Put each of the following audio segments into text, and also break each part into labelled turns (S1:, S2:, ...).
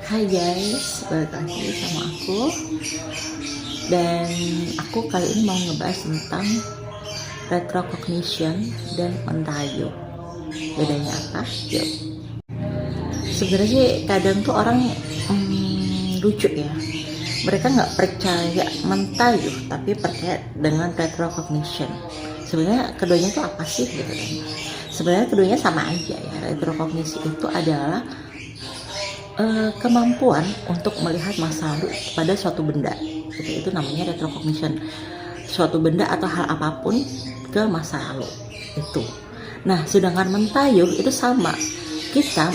S1: Hai guys, balik lagi sama aku. Dan aku kali ini mau ngebahas tentang retrocognition dan mentayo. Bedanya apa? Yuk. Sebenarnya sih kadang tuh orang lucu ya. Mereka nggak percaya mentayo, tapi percaya dengan retrocognition. Sebenarnya keduanya tuh apa sih gitu kan? Sebenarnya keduanya sama aja ya. Retrocognition itu adalah kemampuan untuk melihat masa lalu pada suatu benda itu namanya retrocognition, suatu benda atau hal apapun ke masa lalu itu. Nah, sedangkan mentayo itu sama, kita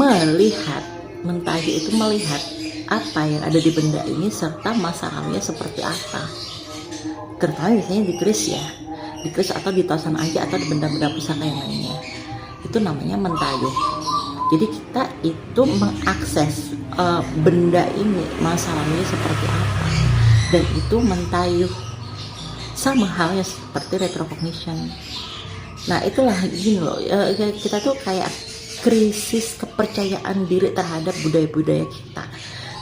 S1: melihat, mentayo itu melihat apa yang ada di benda ini serta masa lalunya seperti apa, terutama biasanya di kris atau di tosan aja atau di benda-benda pusaka yang lainnya, itu namanya mentayo. Jadi kita itu mengakses benda ini masa lalunya seperti apa, dan itu mentayuh, sama halnya seperti retrocognition. Nah itulah gini loh, kita tuh kayak krisis kepercayaan diri terhadap budaya-budaya kita.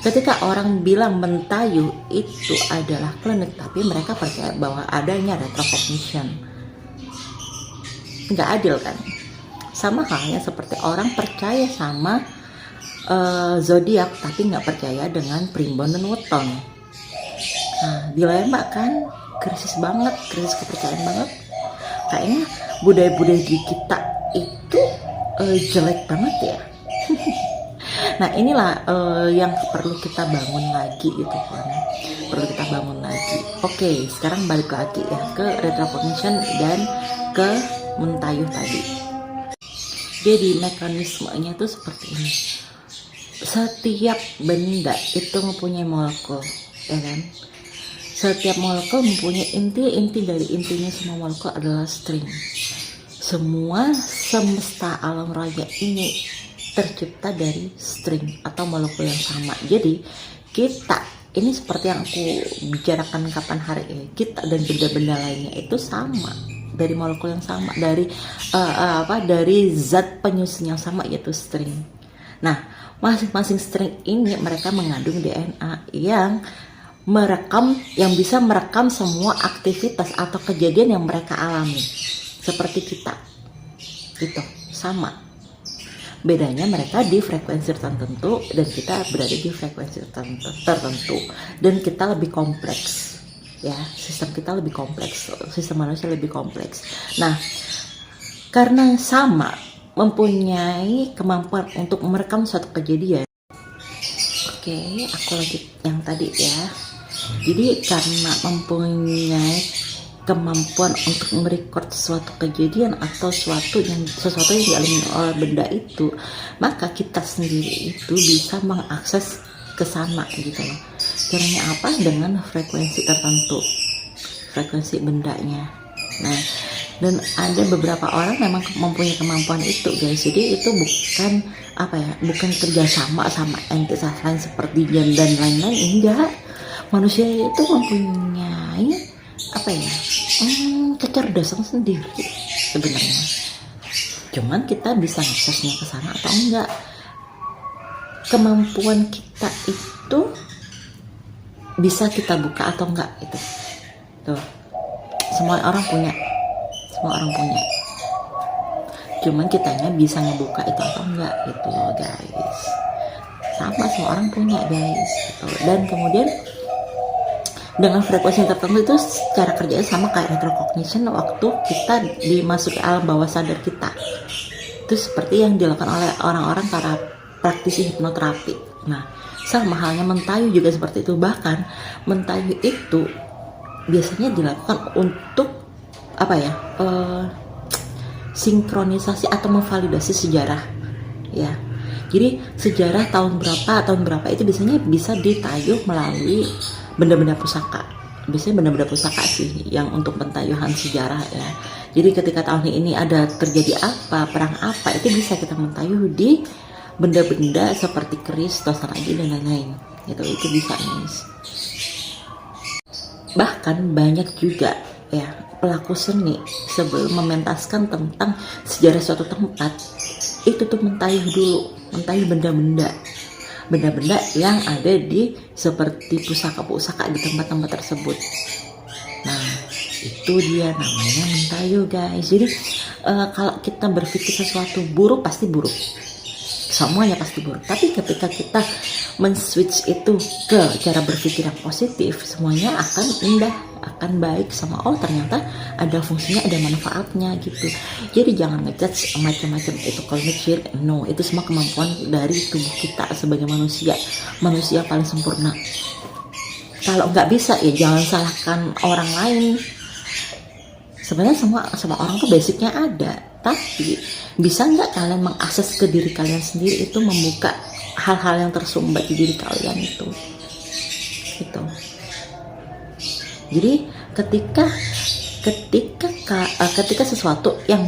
S1: Ketika orang bilang mentayuh itu adalah klinik, tapi mereka percaya bahwa adanya retrocognition. Nggak adil kan? Sama halnya seperti orang percaya sama zodiak tapi nggak percaya dengan primbon dan weton. Nah, dilema kan, krisis kepercayaan banget. Kayaknya budaya-budaya di kita itu jelek banget ya. Nah inilah yang perlu kita bangun lagi gitu kan. Perlu kita bangun lagi. Oke, sekarang balik lagi ya ke retrocognition dan ke mentayuh tadi. Jadi mekanismenya tuh seperti ini. Setiap benda itu mempunyai molekul, ya kan? Setiap molekul mempunyai inti dari intinya semua molekul adalah string. Semua semesta alam raya ini tercipta dari string atau molekul yang sama. Jadi kita ini seperti yang aku bicarakan kapan hari ini, kita dan benda-benda lainnya itu sama, dari molekul yang sama, dari zat penyusun yang sama, yaitu string. Nah, masing-masing string ini mereka mengandung DNA yang bisa merekam semua aktivitas atau kejadian yang mereka alami, seperti kita. Gitu, sama. Bedanya mereka di frekuensi tertentu dan kita berada di frekuensi tertentu, dan kita lebih kompleks. Ya, sistem kita lebih kompleks, sistem manusia lebih kompleks. Nah, karena sama mempunyai kemampuan untuk merekam suatu kejadian. Oke, aku lanjut yang tadi ya. Jadi karena mempunyai kemampuan untuk merecord suatu kejadian atau sesuatu yang dialami oleh benda itu, maka kita sendiri itu bisa mengakses ke sana gitu loh. Caranya apa? Dengan frekuensi tertentu, frekuensi bendanya. Nah, dan ada beberapa orang memang mempunyai kemampuan itu guys. Jadi itu bukan kerjasama sama entitas lain seperti jin dan lain-lain, enggak. Manusia itu mempunyai kecerdasan sendiri sebenarnya. Cuman kita bisa aksesnya ke sana atau enggak. Kemampuan kita itu bisa kita buka atau enggak itu. Tuh. Semua orang punya. Cuman kitanya bisa ngebuka itu atau enggak gitu loh guys. Sama, semua orang punya guys gitu. Dan kemudian dengan frekuensi tertentu itu cara kerjanya sama kayak retrocognition waktu kita dimasuki alam bawah sadar kita. Itu seperti yang dilakukan oleh orang-orang para praktisi hipnoterapi. Nah, sama halnya mentayu juga seperti itu. Bahkan mentayu itu biasanya dilakukan untuk sinkronisasi atau memvalidasi sejarah ya. Jadi sejarah tahun berapa itu biasanya bisa ditayuh melalui benda-benda pusaka. Biasanya benda-benda pusaka sih yang untuk pentayuhan sejarah ya. Jadi ketika tahun ini ada terjadi apa, perang apa, itu bisa kita mentayuh di benda-benda seperti keris, tosan aja dan lain-lain. Itu bisa guys. Bahkan banyak juga ya pelaku seni sebelum mementaskan tentang sejarah suatu tempat itu tuh mentayuh dulu, mentayuh benda-benda benda-benda yang ada di seperti pusaka-pusaka di tempat-tempat tersebut. Nah, itu dia namanya mentayu guys. Jadi kalau kita berpikir sesuatu buruk pasti buruk, semuanya pasti buruk. Tapi ketika kita men-switch itu ke cara berpikir yang positif, semuanya akan indah, akan baik sama ternyata ada fungsinya, ada manfaatnya gitu. Jadi jangan ngejudge macam-macam itu kalau kecil, no, itu semua kemampuan dari tubuh kita sebagai manusia paling sempurna. Kalau nggak bisa ya jangan salahkan orang lain. Sebenarnya semua orang tuh basicnya ada, tapi bisa nggak kalian mengakses ke diri kalian sendiri, itu membuka hal-hal yang tersumbat di diri kalian itu gitu. Jadi ketika sesuatu yang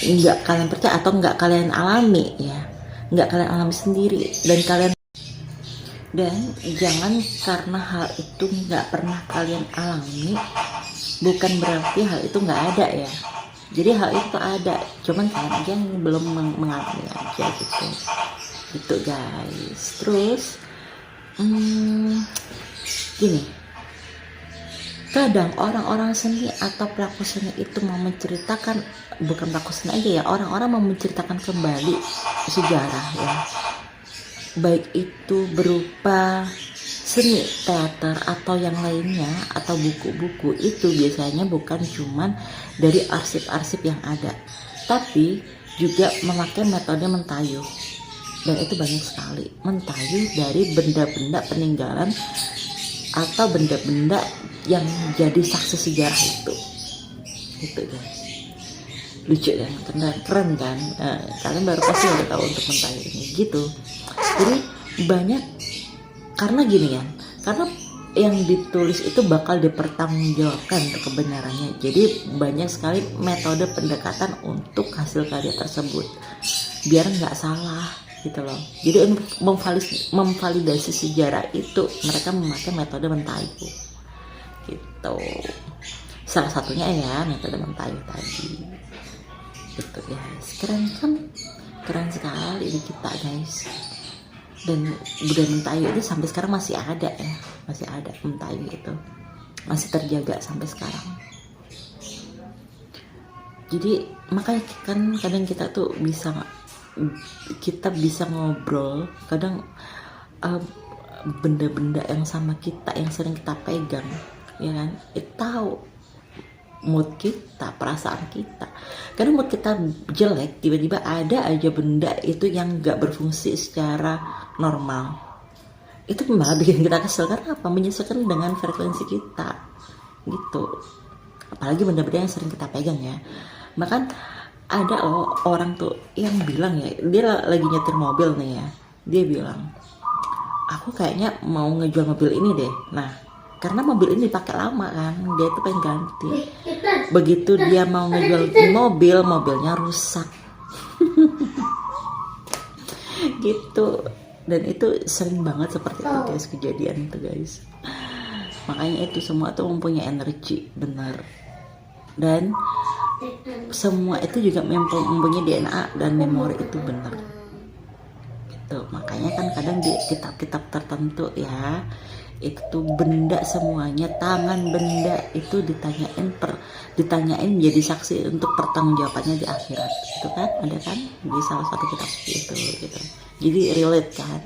S1: nggak kalian percaya atau nggak kalian alami ya, nggak kalian alami sendiri, dan jangan karena hal itu nggak pernah kalian alami bukan berarti hal itu nggak ada ya. Jadi hal itu ada, cuman kalian aja yang belum mengalami aja gitu guys. Terus gini, kadang orang-orang seni atau pelaku seni itu mau menceritakan, bukan pelaku seni aja ya, orang-orang mau menceritakan kembali sejarah ya, baik itu berupa seni, teater, atau yang lainnya, atau buku-buku, itu biasanya bukan cuman dari arsip-arsip yang ada, tapi juga memakai metode mentayu. Dan itu banyak sekali, mentayu dari benda-benda peninggalan atau benda-benda yang jadi saksi sejarah itu gitu guys. Lucu kan, keren kan. Kalian baru pasti udah tahu untuk mentayu ini gitu. Jadi banyak, karena gini ya, karena yang ditulis itu bakal dipertanggungjawabkan untuk kebenarannya. Jadi banyak sekali metode pendekatan untuk hasil karya tersebut biar nggak salah gitu loh. Jadi untuk memvalidasi sejarah itu mereka memakai metode mentayu gitu. Salah satunya ya metode mentayu tadi gitu guys. Keren kan, keren sekali di kita guys. Dan budaya mentayu itu sampai sekarang masih ada ya, masih ada mentayu itu, masih terjaga sampai sekarang. Jadi makanya kan kadang kita tuh bisa ngobrol kadang benda-benda yang sama kita, yang sering kita pegang ya kan, itu tahu mood kita, perasaan kita. Karena mood kita jelek, tiba-tiba ada aja benda itu yang gak berfungsi secara normal, itu malah bikin kita kesel. Karena apa? Menyesuaikan dengan frekuensi kita gitu. Apalagi benda-benda yang sering kita pegang ya. Bahkan ada orang tuh yang bilang ya, dia lagi nyetir mobil nih ya, dia bilang, aku kayaknya mau ngejual mobil ini deh. Nah, karena mobil ini dipakai lama kan, dia tuh pengen ganti. Begitu dia mau ngejual mobilnya rusak. Gitu. Dan itu sering banget seperti itu guys, kejadian itu guys. Makanya itu semua tuh mempunyai energi, benar. Dan semua itu juga mempunyai DNA dan memori, itu benar. Gitu. Makanya kan kadang di kitab-kitab tertentu ya, itu tuh benda semuanya, tangan benda itu ditanyain jadi saksi untuk pertanggungjawabannya di akhirat. Itu kan ada kan di salah satu kitab itu gitu. Jadi relate kan.